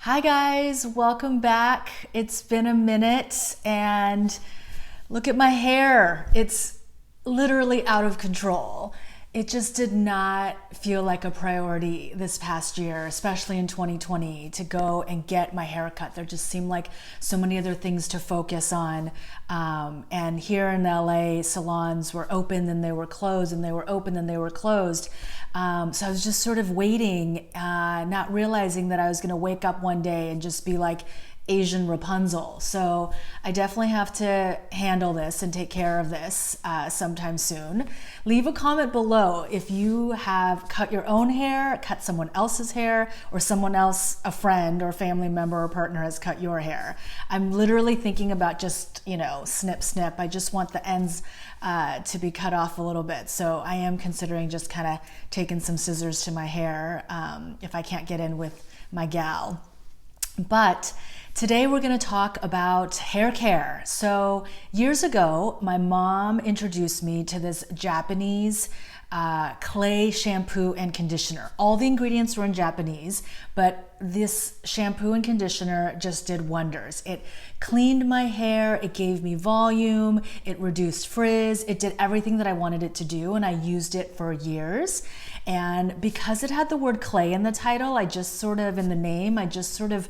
Hi guys, welcome back. It's been a minute and look at my hair. It's literally out of control. It just did not feel like a priority this past year, especially in 2020, to go and get my hair cut. There just seemed like so many other things to focus on. And here in LA, salons were open, then they were closed, and they were open, then they were closed. So I was just sort of waiting, not realizing that I was gonna wake up one day and just be like Asian Rapunzel. So I definitely have to handle this and take care of this sometime soon. Leave a comment below if you have cut your own hair, cut someone else's hair, or someone else, a friend or family member or partner has cut your hair. I'm literally thinking about just, snip, snip. I just want the ends to be cut off a little bit. So I am considering just kind of taking some scissors to my hair if I can't get in with my gal. But today we're going to talk about hair care. So years ago, my mom introduced me to this Japanese clay shampoo and conditioner. All the ingredients were in Japanese, but this shampoo and conditioner just did wonders. It cleaned my hair, it gave me volume, it reduced frizz, it did everything that I wanted it to do, and I used it for years. And because it had the word clay in the title, in the name, I just sort of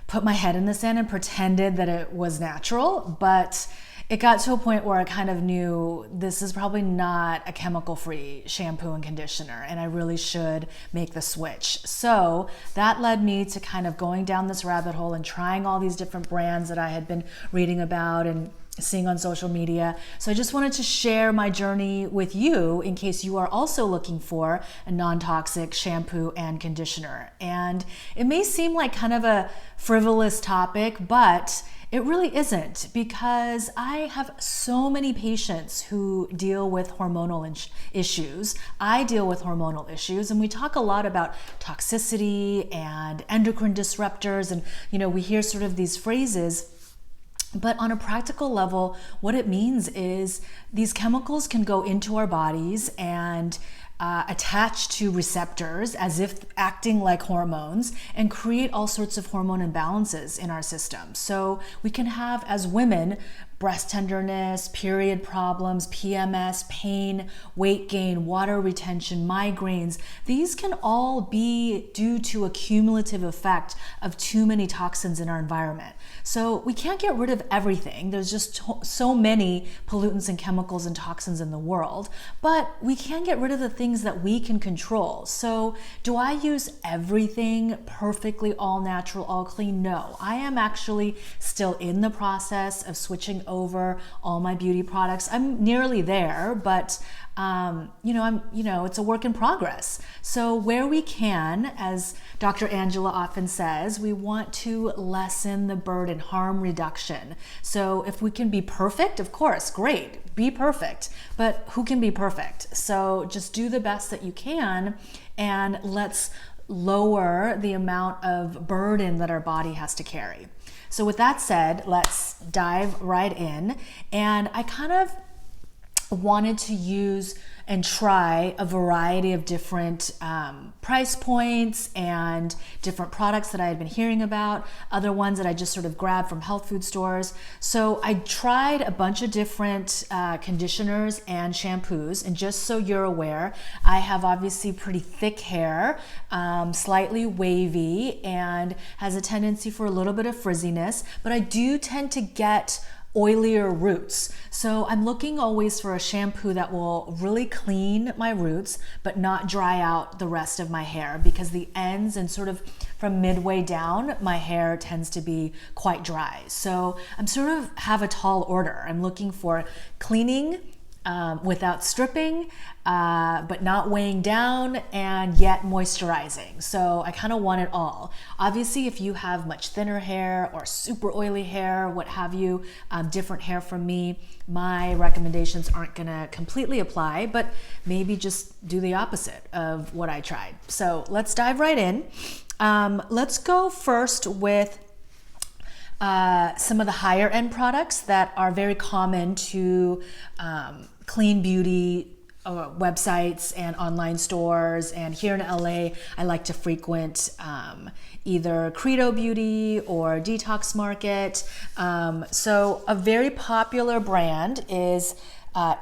put my head in the sand and pretended that it was natural. But it got to a point where I kind of knew this is probably not a chemical-free shampoo and conditioner, and I really should make the switch. So that led me to kind of going down this rabbit hole and trying all these different brands that I had been reading about and seeing on social media. So I just wanted to share my journey with you in case you are also looking for a non-toxic shampoo and conditioner. And it may seem like kind of a frivolous topic, but it really isn't, because I have so many patients who deal with hormonal issues. I deal with hormonal issues, and we talk a lot about toxicity and endocrine disruptors, and we hear sort of these phrases. But on a practical level, what it means is these chemicals can go into our bodies and attach to receptors as if acting like hormones and create all sorts of hormone imbalances in our system. So we can have, as women, breast tenderness, period problems, PMS, pain, weight gain, water retention, migraines. These can all be due to a cumulative effect of too many toxins in our environment. So we can't get rid of everything. There's just so many pollutants and chemicals and toxins in the world, but we can get rid of the things that we can control. So do I use everything perfectly, all natural, all clean? No, I am actually still in the process of switching over all my beauty products. I'm nearly there, but it's a work in progress. So where we can, as Dr. Angela often says, we want to lessen the burden, harm reduction. So if we can be perfect, of course, great, be perfect. But who can be perfect? So just do the best that you can, and let's lower the amount of burden that our body has to carry. So with that said, let's dive right in. And I kind of wanted to use and try a variety of different price points and different products that I had been hearing about, other ones that I just sort of grabbed from health food stores. So I tried a bunch of different conditioners and shampoos, and just so you're aware, I have obviously pretty thick hair, slightly wavy, and has a tendency for a little bit of frizziness, but I do tend to get oilier roots. So I'm looking always for a shampoo that will really clean my roots, but not dry out the rest of my hair, because the ends and sort of from midway down, my hair tends to be quite dry. So I'm sort of have a tall order. I'm looking for cleaning, without stripping, but not weighing down, and yet moisturizing. So I kind of want it all. Obviously, if you have much thinner hair or super oily hair, what have you, different hair from me, my recommendations aren't gonna completely apply, but maybe just do the opposite of what I tried. So let's dive right in. Let's go first with some of the higher end products that are very common to clean beauty websites and online stores. And here in LA, I like to frequent either Credo Beauty or Detox Market. So a very popular brand is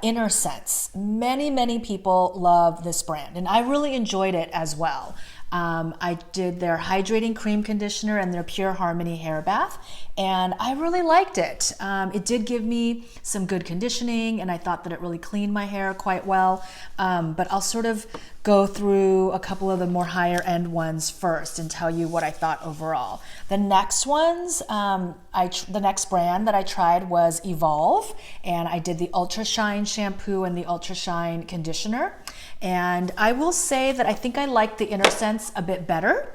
Inner Sense. Many people love this brand, and I really enjoyed it as well. I did their hydrating cream conditioner and their Pure Harmony hair bath, and I really liked it. It did give me some good conditioning, and I thought that it really cleaned my hair quite well. But I'll sort of go through a couple of the more higher end ones first and tell you what I thought overall. The next ones, the next brand that I tried was Evolve, and I did the Ultra Shine shampoo and the Ultra Shine conditioner. And I will say that I think I liked the Inner Sense a bit better.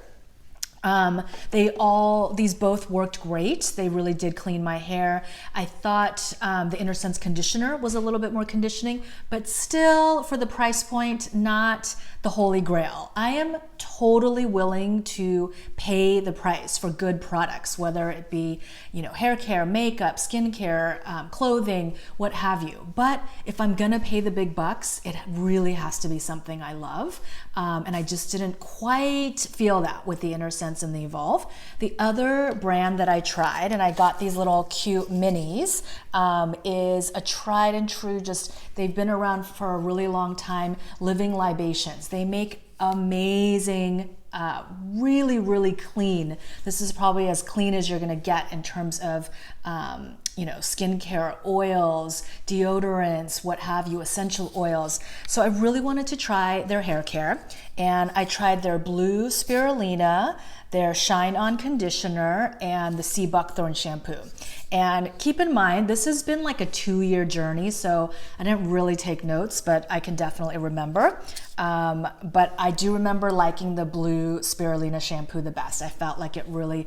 These both worked great. They really did clean my hair. I thought the Inner Sense conditioner was a little bit more conditioning, but still, for the price point, not the holy grail. I am totally willing to pay the price for good products, whether it be, hair care, makeup, skincare, clothing, what have you. But if I'm gonna pay the big bucks, it really has to be something I love. And I just didn't quite feel that with the Inner Sense and the Evolve. The other brand that I tried, and I got these little cute minis, is a tried and true, they've been around for a really long time, Living Libations. They make amazing, really clean. This is probably as clean as you're gonna get in terms of skincare, oils, deodorants, what have you, essential oils. So I really wanted to try their hair care, and I tried their blue spirulina, their Shine On conditioner, and the sea buckthorn shampoo. And keep in mind, this has been like a 2-year journey, so I didn't really take notes, but I can definitely remember. But I do remember liking the blue spirulina shampoo the best. I felt like it really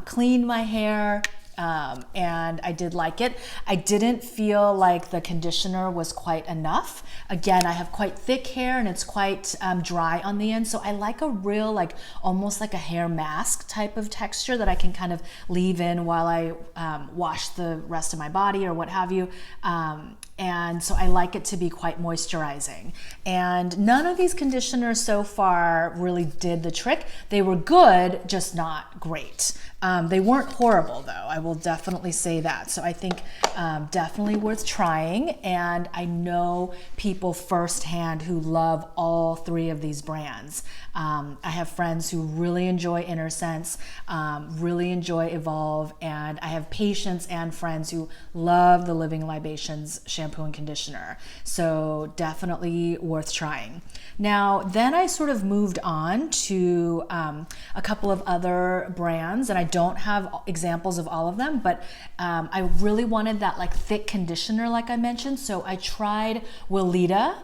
cleaned my hair, and I did like it. I didn't feel like the conditioner was quite enough. Again, I have quite thick hair and it's quite dry on the end, so I like a real, almost like a hair mask type of texture that I can kind of leave in while I wash the rest of my body or what have you. And so I like it to be quite moisturizing. And none of these conditioners so far really did the trick. They were good, just not great. They weren't horrible though, I will definitely say that. So I think definitely worth trying. And I know people firsthand who love all 3 of these brands. I have friends who really enjoy Inner Sense, really enjoy Evolve, and I have patients and friends who love the Living Libations shampoo and conditioner. So definitely worth trying. Now, then I sort of moved on to a couple of other brands, and I don't have examples of all of them, but I really wanted that thick conditioner like I mentioned. So I tried Weleda.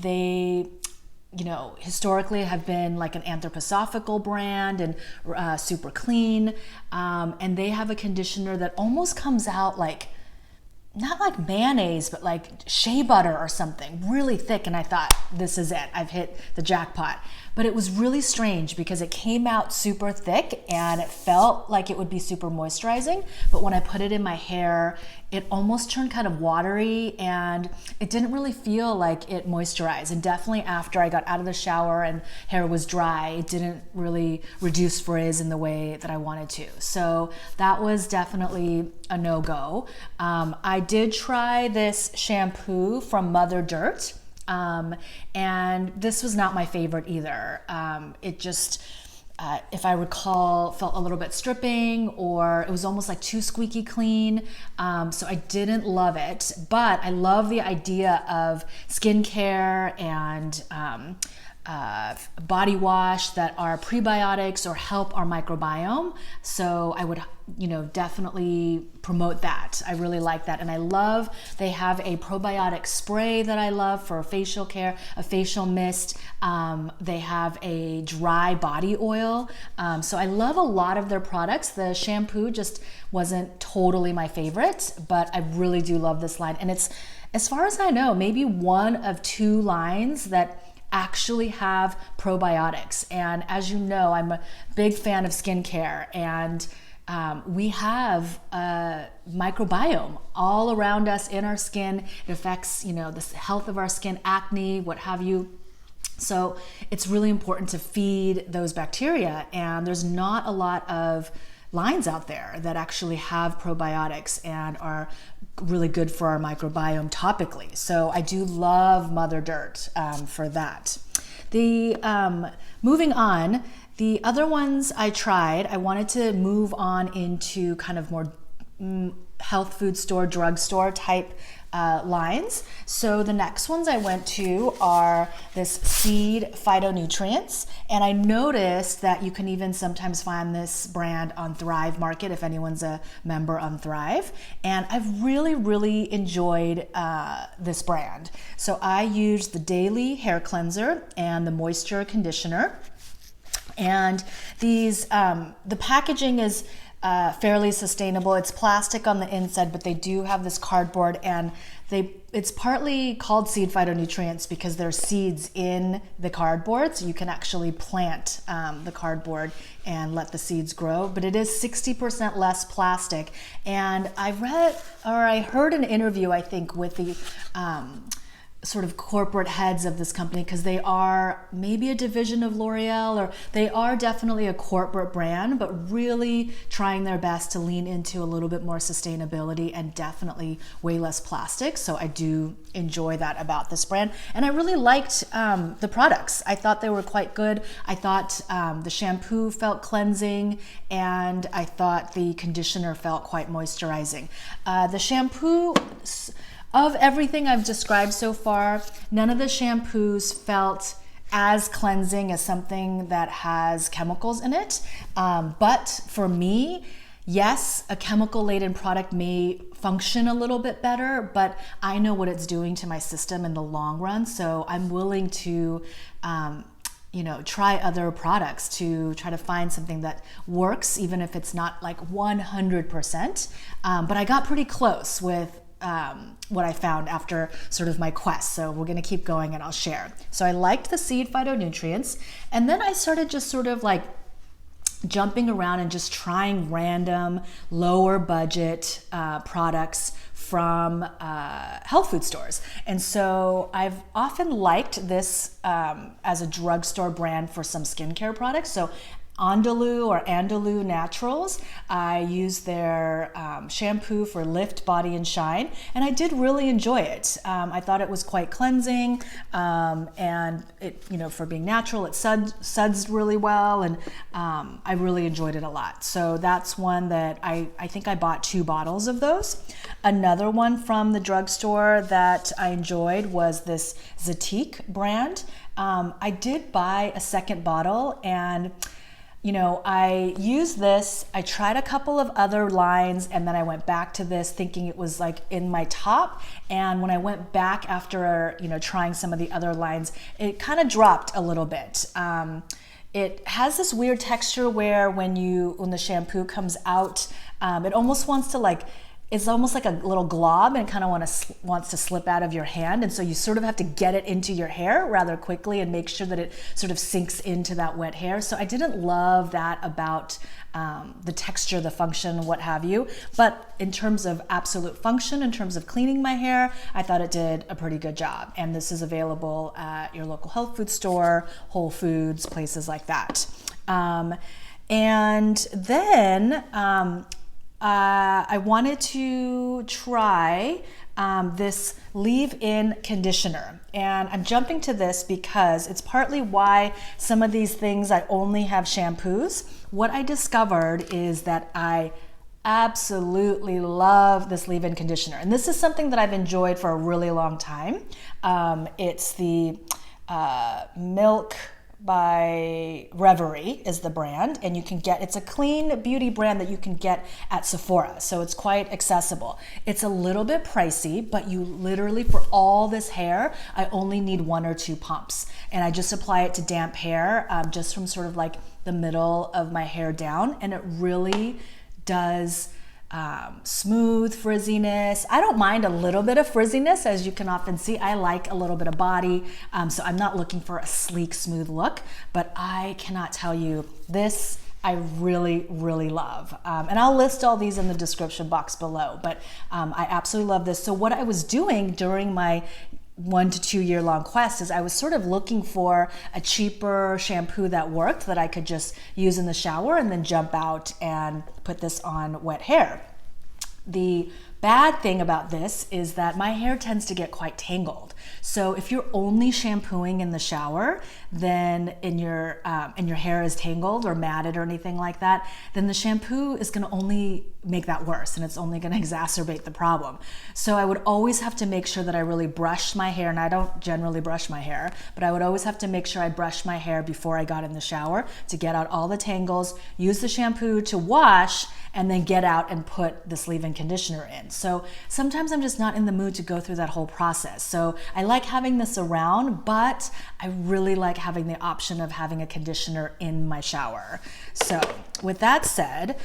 They historically have been like an anthroposophical brand and super clean. And they have a conditioner that almost comes out not like mayonnaise, but like shea butter or something, really thick. And I thought, this is it, I've hit the jackpot. But it was really strange because it came out super thick and it felt like it would be super moisturizing. But when I put it in my hair, it almost turned kind of watery and it didn't really feel like it moisturized. And definitely after I got out of the shower and hair was dry, it didn't really reduce frizz in the way that I wanted to. So that was definitely a no-go. I did try this shampoo from Mother Dirt. And this was not my favorite either. It just, if I recall, felt a little bit stripping, or it was almost like too squeaky clean. So I didn't love it, but I love the idea of skincare and body wash that are prebiotics or help our microbiome. So I would definitely promote that. I really like that. And I love, they have a probiotic spray that I love for facial care, a facial mist. They have a dry body oil. So I love a lot of their products. The shampoo just wasn't totally my favorite, but I really do love this line. And it's, as far as I know, maybe one of 2 lines that actually have probiotics. And as you know, I'm a big fan of skincare, and we have a microbiome all around us in our skin. It affects, the health of our skin, acne, what have you. So it's really important to feed those bacteria, and there's not a lot of lines out there that actually have probiotics and are really good for our microbiome topically. So I do love Mother Dirt for that. Moving on, the other ones I tried, I wanted to move on into kind of more health food store, drugstore type lines. So the next ones I went to are this seed phytonutrients, and I noticed that you can even sometimes find this brand on Thrive Market if anyone's a member on Thrive, and I've really enjoyed this brand. So I used the daily hair cleanser and the moisture conditioner, and these the packaging is fairly sustainable. It's plastic on the inside, but they do have this cardboard, and it's partly called seed phytonutrients because there's seeds in the cardboard, so you can actually plant the cardboard and let the seeds grow, but it is 60% less plastic. And I heard an interview, I think, with the sort of corporate heads of this company, because they are maybe a division of L'Oreal, or they are definitely a corporate brand, but really trying their best to lean into a little bit more sustainability and definitely way less plastic. So I do enjoy that about this brand, and I really liked the products. I thought they were quite good. I thought the shampoo felt cleansing, and I thought the conditioner felt quite moisturizing. The shampoo, of everything I've described so far, none of the shampoos felt as cleansing as something that has chemicals in it. But for me, yes, a chemical-laden product may function a little bit better, but I know what it's doing to my system in the long run. So I'm willing to try other products to try to find something that works, even if it's not like 100%. But I got pretty close with what I found after sort of my quest. So we're going to keep going and I'll share. So I liked the seed phytonutrients, and then I started just sort of like jumping around and just trying random lower budget products from health food stores. And so I've often liked this as a drugstore brand for some skincare products. So Andalou Naturals, I use their shampoo for Lift, Body and Shine, and I did really enjoy it. I thought it was quite cleansing, and it, for being natural, it suds really well, and I really enjoyed it a lot. So that's one that I think I bought 2 bottles of those. Another one from the drugstore that I enjoyed was this Zatik brand. I did buy a second bottle, and I used this, I tried a couple of other lines, and then I went back to this thinking it was like in my top. And when I went back after, trying some of the other lines, it kind of dropped a little bit. It has this weird texture where when the shampoo comes out, it almost wants to it's almost like a little glob, and kind of wants to slip out of your hand. And so you sort of have to get it into your hair rather quickly and make sure that it sort of sinks into that wet hair. So I didn't love that about the texture, the function, what have you. But in terms of absolute function, in terms of cleaning my hair, I thought it did a pretty good job. And this is available at your local health food store, Whole Foods, places like that. And then I wanted to try this leave-in conditioner, and I'm jumping to this because it's partly why some of these things I only have shampoos. What I discovered is that I absolutely love this leave-in conditioner, and this is something that I've enjoyed for a really long time. It's the Milk by Reverie is the brand, and it's a clean beauty brand that you can get at Sephora, so it's quite accessible. It's a little bit pricey, but you literally, for all this hair, I only need 1 or 2 pumps, and I just apply it to damp hair, just from sort of like the middle of my hair down, and it really does smooth frizziness. I don't mind a little bit of frizziness, as you can often see. I like a little bit of body, so I'm not looking for a sleek, smooth look, but I cannot tell you, this I really, really love. And I'll list all these in the description box below, but I absolutely love this. So what I was doing during my 1 to 2 year long quest is I was sort of looking for a cheaper shampoo that worked, that I could just use in the shower and then jump out and put this on wet hair. The bad thing about this is that my hair tends to get quite tangled. So if you're only shampooing in the shower, then and your hair is tangled or matted or anything like that, then the shampoo is going to only make that worse, and it's only going to exacerbate the problem. So I would always have to make sure that I really brushed my hair, and I don't generally brush my hair, but I would always have to make sure I brushed my hair before I got in the shower to get out all the tangles, use the shampoo to wash, and then get out and put this leave-in conditioner in. So sometimes I'm just not in the mood to go through that whole process. So I like having this around, but I really like having the option of having a conditioner in my shower. So with that said,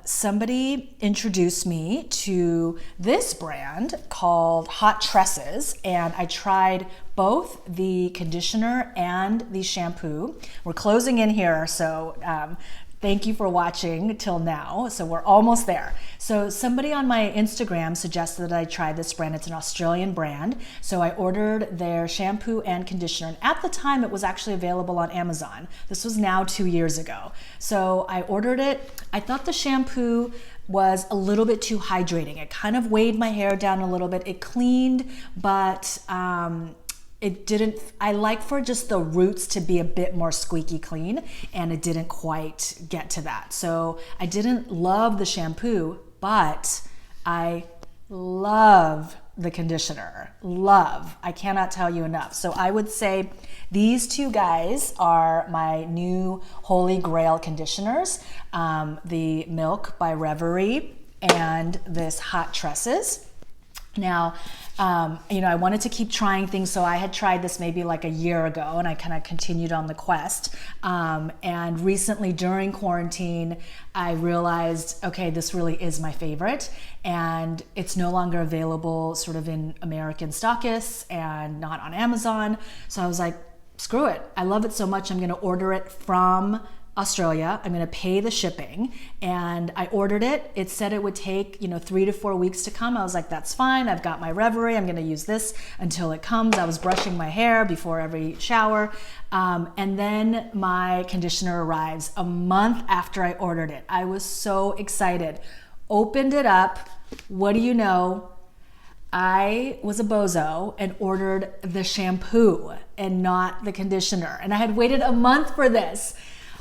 somebody introduced me to this brand called Hot Tresses, and I tried both the conditioner and the shampoo. We're closing in here, so thank you for watching till now. So we're almost there. So somebody on my Instagram suggested that I try this brand. It's an Australian brand. So I ordered their shampoo and conditioner. And at the time, it was actually available on Amazon. This was now 2 years ago. So I ordered it. I thought the shampoo was a little bit too hydrating. It kind of weighed my hair down a little bit. It cleaned, but it didn't. I like for just the roots to be a bit more squeaky clean, and it didn't quite get to that. So I didn't love the shampoo, but I love the conditioner. Love. I cannot tell you enough. So I would say these two guys are my new holy grail conditioners. The Milk by Reverie and this Hot Tresses. Now, I wanted to keep trying things, so I had tried this maybe like a year ago, and I kind of continued on the quest. And recently during quarantine, I realized, okay, this really is my favorite, and it's no longer available sort of in American stockists and not on Amazon. So I was like, screw it. I love it so much, I'm going to order it from Australia. I'm going to pay the shipping, and I ordered it. It said it would take 3 to 4 weeks to come. I was like, that's fine. I've got my Reverie. I'm going to use this until it comes. I was brushing my hair before every shower, and then my conditioner arrives a month after I ordered it. I was so excited. Opened it up. What do you know? I was a bozo and ordered the shampoo and not the conditioner, and I had waited a month for this.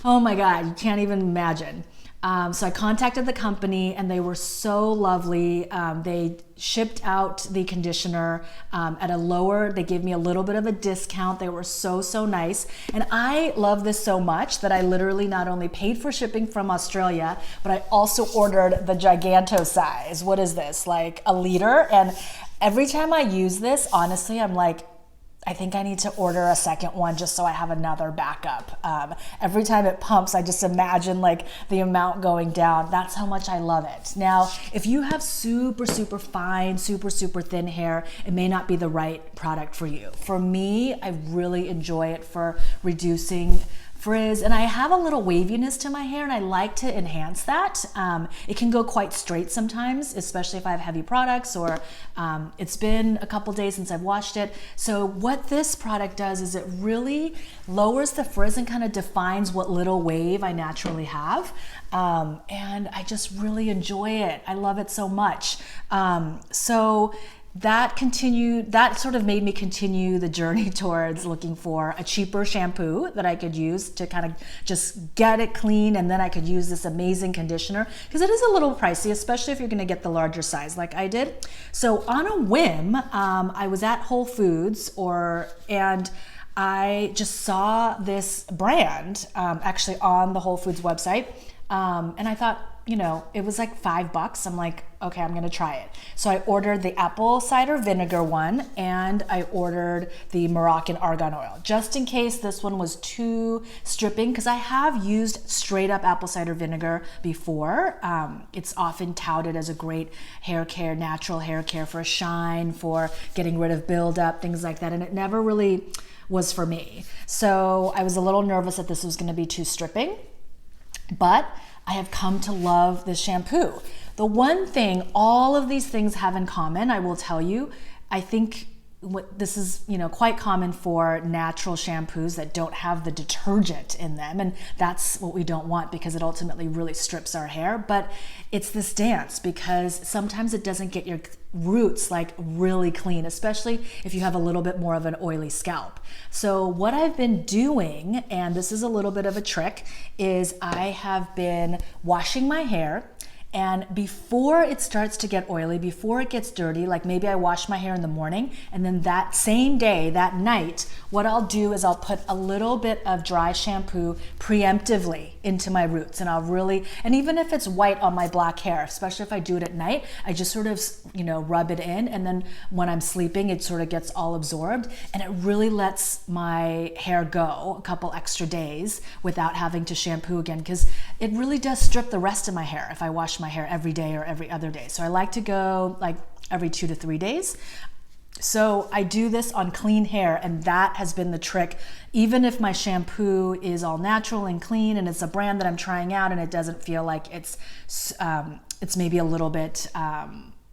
Oh my God, you can't even imagine. So I contacted the company, and they were so lovely. They shipped out the conditioner at a lower, they gave me a little bit of a discount. They were so nice. And I love this so much that I literally not only paid for shipping from Australia, but I also ordered the Giganto size. What is this, like a liter? And every time I use this, honestly, I'm like, I think I need to order a second one just so I have another backup. Every time it pumps, I just imagine like the amount going down. That's how much I love it. Now, if you have super fine, super thin hair, it may not be the right product for you. For me, I really enjoy it for reducing frizz, and I have a little waviness to my hair, and I like to enhance that. It can go quite straight sometimes, especially if I have heavy products, or it's been a couple days since I've washed it. So what this product does is it really lowers the frizz and kind of defines what little wave I naturally have. And I just really enjoy it. I love it so much. So that sort of made me continue the journey towards looking for a cheaper shampoo that I could use to kind of just get it clean, and then I could use this amazing conditioner, because it is a little pricey, especially if you're going to get the larger size like I did. So on a whim, I was at Whole Foods and I just saw this brand actually on the Whole Foods website, and I thought, it was like $5. I'm like, okay, I'm going to try it. So I ordered the apple cider vinegar one, and I ordered the Moroccan argan oil, just in case this one was too stripping, because I have used straight up apple cider vinegar before. It's often touted as a great hair care, natural hair care for shine, for getting rid of buildup, things like that. And it never really was for me. So I was a little nervous that this was going to be too stripping. But I have come to love this shampoo. The one thing all of these things have in common, I will tell you, I think this is, quite common for natural shampoos that don't have the detergent in them, and that's what we don't want because it ultimately really strips our hair. But it's this dance, because sometimes it doesn't get your roots like really clean, especially if you have a little bit more of an oily scalp. So what I've been doing, and this is a little bit of a trick, is I have been washing my hair. And before it starts to get oily, before it gets dirty, like maybe I wash my hair in the morning, and then that same day, that night, what I'll do is I'll put a little bit of dry shampoo preemptively into my roots. And and even if it's white on my black hair, especially if I do it at night, I just sort of, rub it in. And then when I'm sleeping, it sort of gets all absorbed. And it really lets my hair go a couple extra days without having to shampoo again, because it really does strip the rest of my hair if I wash my hair every day or every other day. So I like to go like every 2 to 3 days. So I do this on clean hair, and that has been the trick. Even if my shampoo is all natural and clean and it's a brand that I'm trying out and it doesn't feel like it's maybe a little bit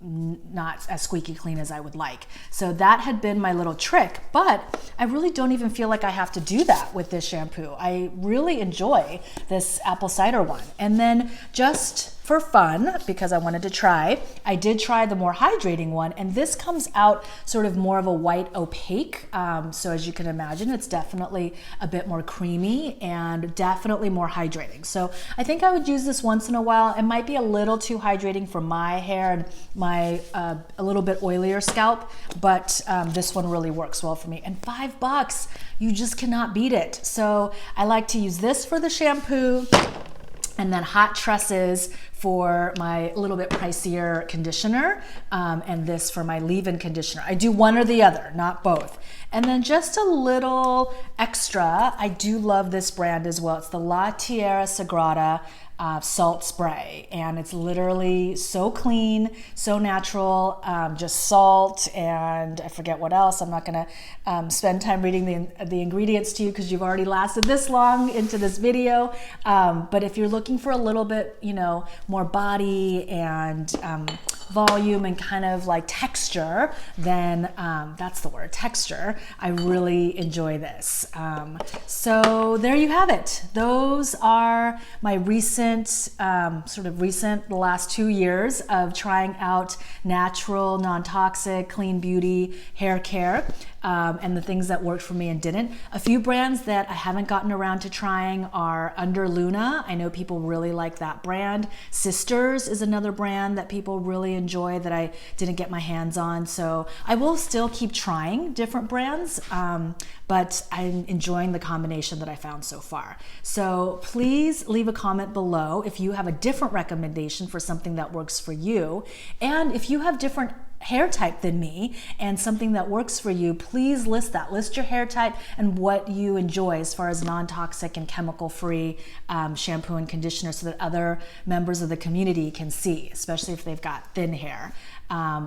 not as squeaky clean as I would like. So that had been my little trick, but I really don't even feel like I have to do that with this shampoo. I really enjoy this apple cider one. And then just for fun, because I wanted to try, I did try the more hydrating one, and this comes out sort of more of a white opaque. So as you can imagine, it's definitely a bit more creamy and definitely more hydrating. So I think I would use this once in a while. It might be a little too hydrating for my hair and my a little bit oilier scalp, but this one really works well for me. And $5, you just cannot beat it. So I like to use this for the shampoo, and then hot tresses for my little bit pricier conditioner, and this for my leave-in conditioner. I do one or the other, not both. And then just a little extra, I do love this brand as well. It's the La Tierra Sagrada salt spray, and it's literally so clean, so natural, just salt, and I forget what else. I'm not gonna spend time reading the ingredients to you because you've already lasted this long into this video. But if you're looking for a little bit, more body and volume and kind of like texture, then that's the word, texture. I really enjoy this. So there you have it. Those are my recent, the last 2 years of trying out natural, non-toxic, clean beauty hair care, and the things that worked for me and didn't. A few brands that I haven't gotten around to trying are Under Luna. I know people really like that brand. Sisters is another brand that people really enjoy that I didn't get my hands on. So I will still keep trying different brands, but I'm enjoying the combination that I found so far. So please leave a comment below if you have a different recommendation for something that works for you. And if you have different hair type than me and something that works for you, please list that. List your hair type and what you enjoy as far as non-toxic and chemical-free shampoo and conditioner, so that other members of the community can see, especially if they've got thin hair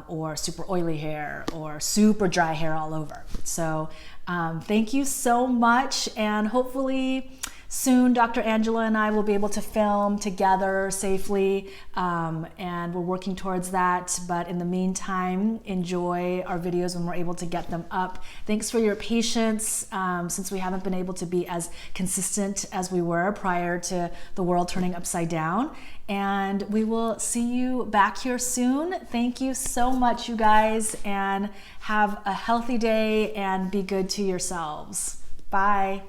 or super oily hair or super dry hair all over. So thank you so much, and hopefully soon Dr. Angela and I will be able to film together safely, and we're working towards that. But in the meantime, enjoy our videos when we're able to get them up. Thanks for your patience, since we haven't been able to be as consistent as we were prior to the world turning upside down. And we will see you back here soon. Thank you so much, you guys, and have a healthy day and be good to yourselves. Bye.